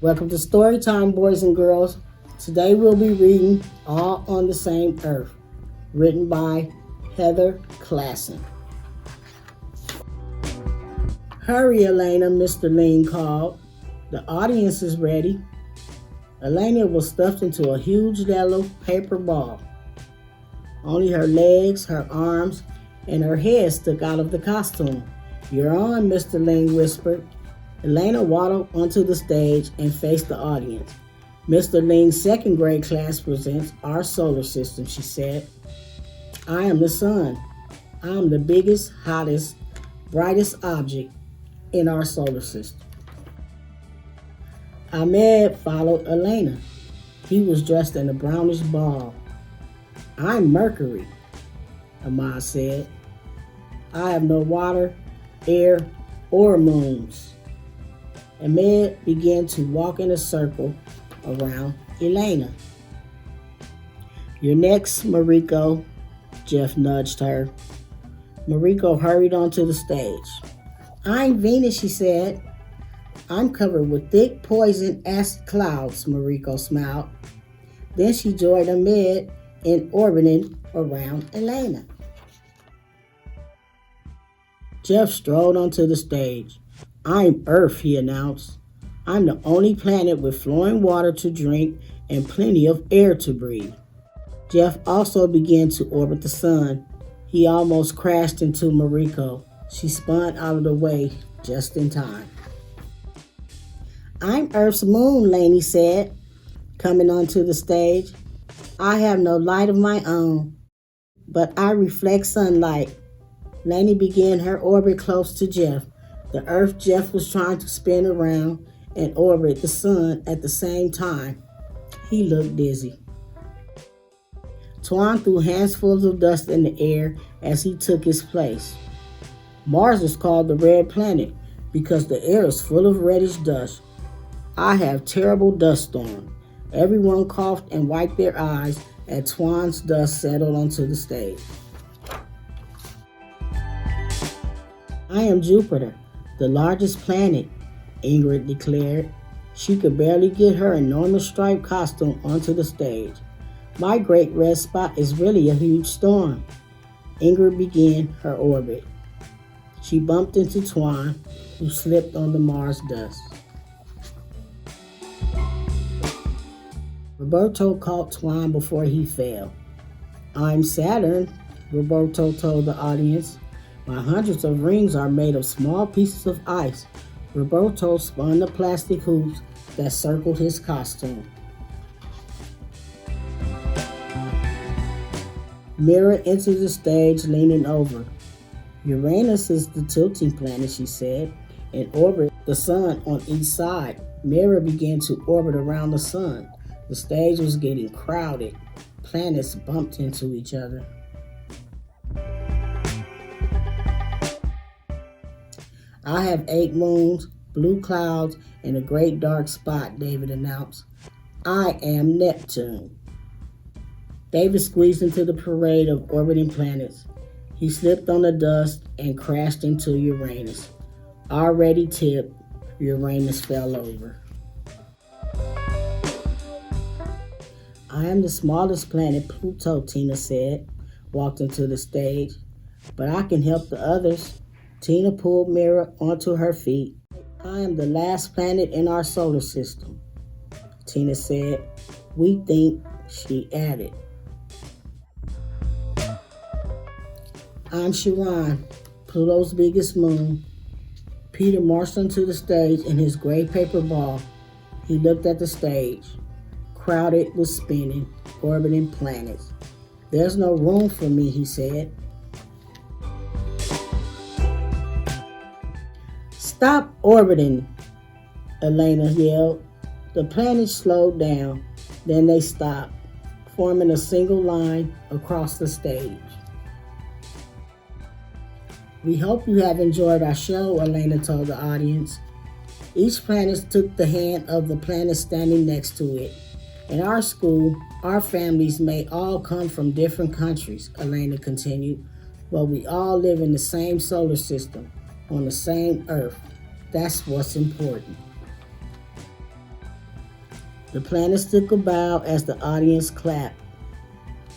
Welcome to Storytime, boys and girls. Today we'll be reading All on the Same Earth, written by Heather Klassen. Hurry, Elena, Mr. Ling called. The audience is ready. Elena was stuffed into a huge yellow paper ball. Only her legs, her arms, and her head stuck out of the costume. "You're on," Mr. Ling whispered. Elena waddled onto the stage and faced the audience. "Mr. Ling's second grade class presents our solar system," she said. "I am the sun. I am the biggest, hottest, brightest object in our solar system." Ahmed followed Elena. He was dressed in a brownish ball. "I'm Mercury," Ahmad said. "I have no water, air, or moons." Ahmed began to walk in a circle around Elena. "You're next, Mariko," Jeff nudged her. Mariko hurried onto the stage. "I'm Venus," she said. "I'm covered with thick poison acid clouds," Mariko smiled. Then she joined Ahmed in orbiting around Elena. Jeff strolled onto the stage. "I'm Earth," he announced. "I'm the only planet with flowing water to drink and plenty of air to breathe." Jeff also began to orbit the sun. He almost crashed into Mariko. She spun out of the way just in time. "I'm Earth's moon," Lainey said, coming onto the stage. "I have no light of my own, but I reflect sunlight." Lainey began her orbit close to Jeff. The Earth Jeff was trying to spin around and orbit the sun at the same time. He looked dizzy. Twan threw handfuls of dust in the air as he took his place. "Mars is called the Red Planet because the air is full of reddish dust. I have terrible dust storm." Everyone coughed and wiped their eyes as Twan's dust settled onto the stage. "I am Jupiter, the largest planet," Ingrid declared. She could barely get her enormous striped costume onto the stage. "My great red spot is really a huge storm." Ingrid began her orbit. She bumped into Twan, who slipped on the Mars dust. Roberto caught Twan before he fell. "I'm Saturn," Roberto told the audience. "My hundreds of rings are made of small pieces of ice." Roberto spun the plastic hoops that circled his costume. Mira entered the stage leaning over. "Uranus is the tilting planet," she said, "and orbit the sun on each side." Mira began to orbit around the sun. The stage was getting crowded. Planets bumped into each other. "I have 8 moons, blue clouds, and a great dark spot," David announced. "I am Neptune." David squeezed into the parade of orbiting planets. He slipped on the dust and crashed into Uranus. Already tipped, Uranus fell over. "I am the smallest planet, Pluto," Tina said, walked into the stage. "But I can help the others." Tina pulled Mira onto her feet. "I am the last planet in our solar system," Tina said. "We think," she added. "I'm Chiron, Pluto's biggest moon." Peter marched onto the stage in his gray paper ball. He looked at the stage. Crowded with spinning, orbiting planets. "There's no room for me," he said. "Stop orbiting," Elena yelled. The planets slowed down, then they stopped, forming a single line across the stage. "We hope you have enjoyed our show," Elena told the audience. Each planet took the hand of the planet standing next to it. "In our school, our families may all come from different countries," Elena continued, "but we all live in the same solar system, on the same Earth. That's what's important." The planets took a bow as the audience clapped.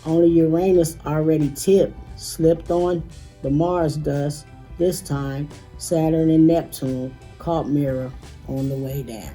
Only Uranus, already tipped, slipped on the Mars dust. This time, Saturn and Neptune caught Mira on the way down.